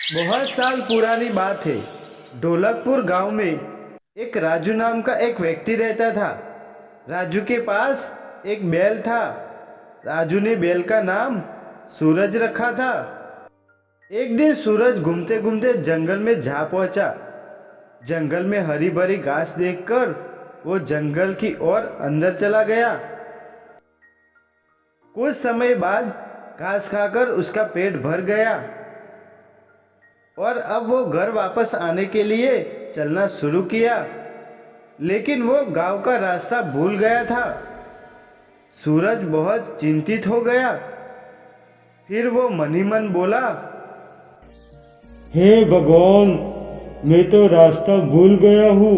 बहुत साल पुरानी बात है। ढोलकपुर गांव में एक राजू नाम का एक व्यक्ति रहता था। राजू के पास एक बैल था। राजू ने बैल का नाम सूरज रखा था। एक दिन सूरज घूमते घूमते जंगल में जा पहुंचा। जंगल में हरी भरी घास देखकर वो जंगल की ओर अंदर चला गया। कुछ समय बाद घास खाकर उसका पेट भर गया और अब वो घर वापस आने के लिए चलना शुरू किया, लेकिन वो गांव का रास्ता भूल गया था। सूरज बहुत चिंतित हो गया। फिर वो मन ही मन बोला, हे भगवान, मैं तो रास्ता भूल गया हूँ।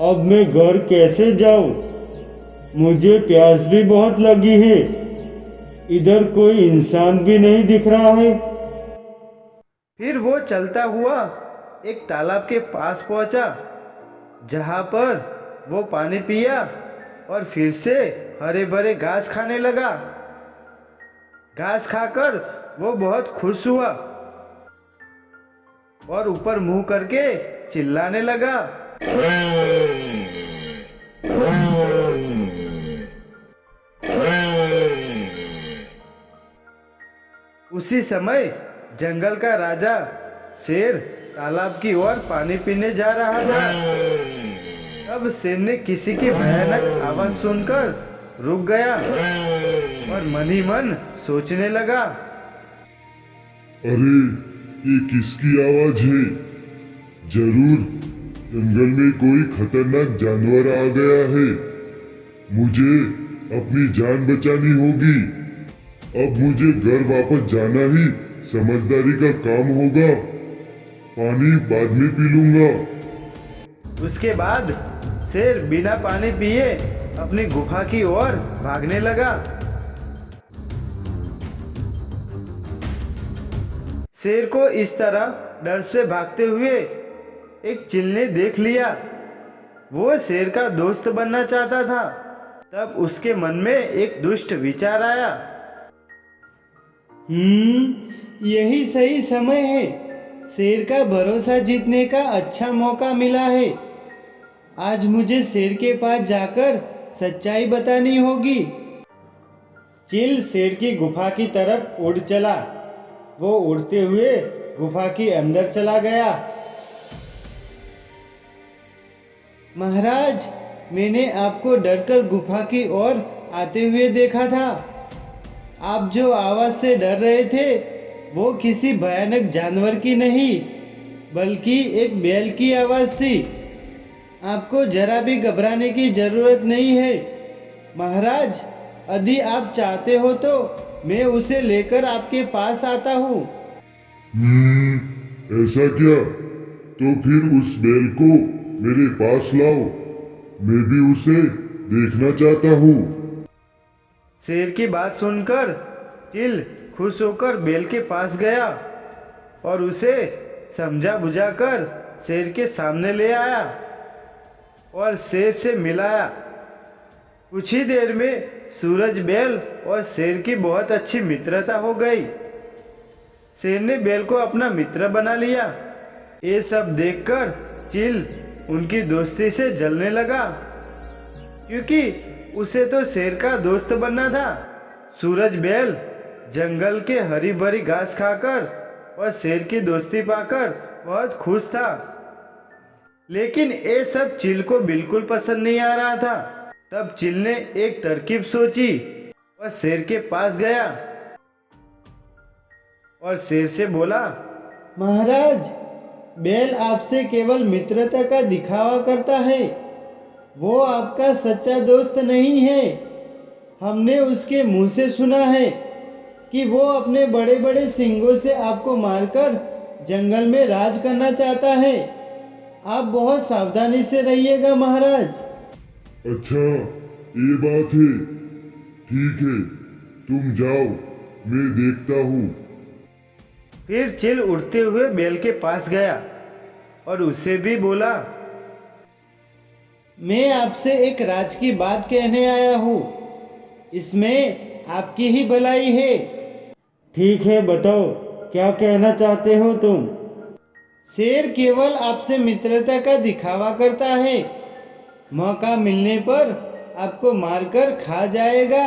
अब मैं घर कैसे जाऊँ? मुझे प्यास भी बहुत लगी है। इधर कोई इंसान भी नहीं दिख रहा है। फिर वो चलता हुआ एक तालाब के पास पहुंचा, जहां पर वो पानी पिया और फिर से हरे भरे घास खाने लगा। घास खाकर वो बहुत खुश हुआ और ऊपर मुंह करके चिल्लाने लगा। उसी समय जंगल का राजा शेर तालाब की ओर पानी पीने जा रहा था। तब शेर ने किसी की भयानक आवाज सुनकर रुक गया और मन ही मन सोचने लगा, अरे, ये किसकी आवाज है? जरूर जंगल में कोई खतरनाक जानवर आ गया है। मुझे अपनी जान बचानी होगी। अब मुझे घर वापस जाना ही समझदारी का काम होगा। पानी बाद में पी लूंगा। उसके बाद शेर बिना पानी पिए अपनी गुफा की ओर भागने लगा। शेर को इस तरह डर से भागते हुए एक चील ने देख लिया। वो शेर का दोस्त बनना चाहता था। तब उसके मन में एक दुष्ट विचार आया। यही सही समय है। शेर का भरोसा जीतने का अच्छा मौका मिला है। आज मुझे शेर के पास जाकर सच्चाई बतानी होगी। चील शेर की गुफा की तरफ उड़ चला। वो उड़ते हुए गुफा के अंदर चला गया। महाराज, मैंने आपको डरकर गुफा की ओर आते हुए देखा था। आप जो आवाज से डर रहे थे वो किसी भयानक जानवर की नहीं, बल्कि एक बैल की आवाज थी। आपको जरा भी घबराने की जरूरत नहीं है। महाराज, यदि आप चाहते हो तो मैं उसे लेकर आपके पास आता हूँ। ऐसा क्या? तो फिर उस बैल को मेरे पास लाओ। मैं भी उसे देखना चाहता हूँ। शेर की बात सुनकर चील खुश होकर बैल के पास गया और उसे समझा बुझाकर शेर के सामने ले आया और शेर से मिलाया। कुछ ही देर में सूरज, बैल और शेर की बहुत अच्छी मित्रता हो गई। शेर ने बैल को अपना मित्र बना लिया। ये सब देखकर चील उनकी दोस्ती से जलने लगा, क्योंकि उसे तो शेर का दोस्त बनना था। सूरज बैल जंगल के हरी भरी घास खाकर और शेर की दोस्ती पाकर बहुत खुश था। लेकिन ये सब चील को बिल्कुल पसंद नहीं आ रहा था। तब चील ने एक तरकीब सोची और शेर के पास गया और शेर से बोला, महाराज, बैल आपसे केवल मित्रता का दिखावा करता है। वो आपका सच्चा दोस्त नहीं है। हमने उसके मुंह से सुना है कि वो अपने बड़े बड़े सींगों से आपको मारकर जंगल में राज करना चाहता है। आप बहुत सावधानी से रहिएगा महाराज। अच्छा, ये बात है। ठीक है, तुम जाओ, मैं देखता हूँ। फिर चील उड़ते हुए बैल के पास गया और उसे भी बोला, मैं आपसे एक राज की बात कहने आया हूँ। इसमें आपकी ही भलाई है। ठीक है, बताओ क्या कहना चाहते हो तुम? शेर केवल आपसे मित्रता का दिखावा करता है। मौका मिलने पर आपको मारकर खा जाएगा।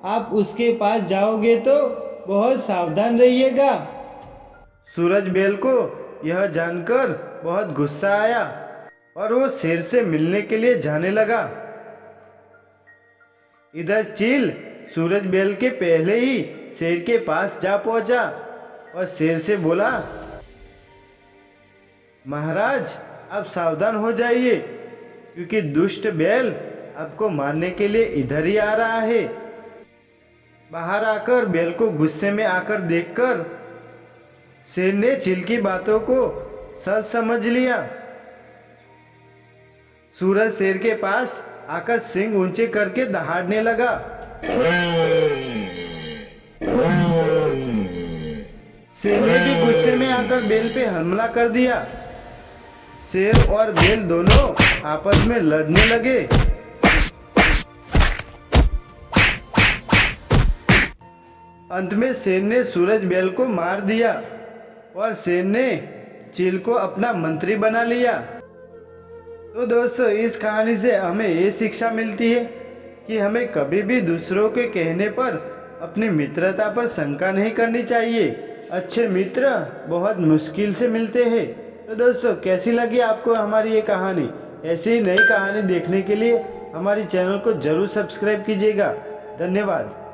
आप उसके पास जाओगे तो बहुत सावधान रहिएगा। सूरज बेल को यह जानकर बहुत गुस्सा आया और वो शेर से मिलने के लिए जाने लगा। इधर चील सूरज बेल के पहले ही शेर के पास जा पहुंचा और शेर से बोला, महाराज आप सावधान हो जाइए, क्योंकि दुष्ट बैल आपको मारने के लिए इधर ही आ रहा है। बाहर आकर बैल को गुस्से में आकर देखकर शेर ने चील की बातों को सच समझ लिया। सूरज शेर के पास आकर सींग ऊंचे करके दहाड़ने लगा। शेर ने भी गुस्से में आकर बैल पे हमला कर दिया। शेर और बैल दोनों आपस में लड़ने लगे। अंत में शेर ने सूरज बैल को मार दिया और शेर ने चील को अपना मंत्री बना लिया। तो दोस्तों, इस कहानी से हमें ये शिक्षा मिलती है कि हमें कभी भी दूसरों के कहने पर अपनी मित्रता पर शंका नहीं करनी चाहिए। अच्छे मित्र बहुत मुश्किल से मिलते हैं। तो दोस्तों, कैसी लगी आपको हमारी ये कहानी? ऐसी ही नई कहानी देखने के लिए हमारी चैनल को जरूर सब्सक्राइब कीजिएगा। धन्यवाद।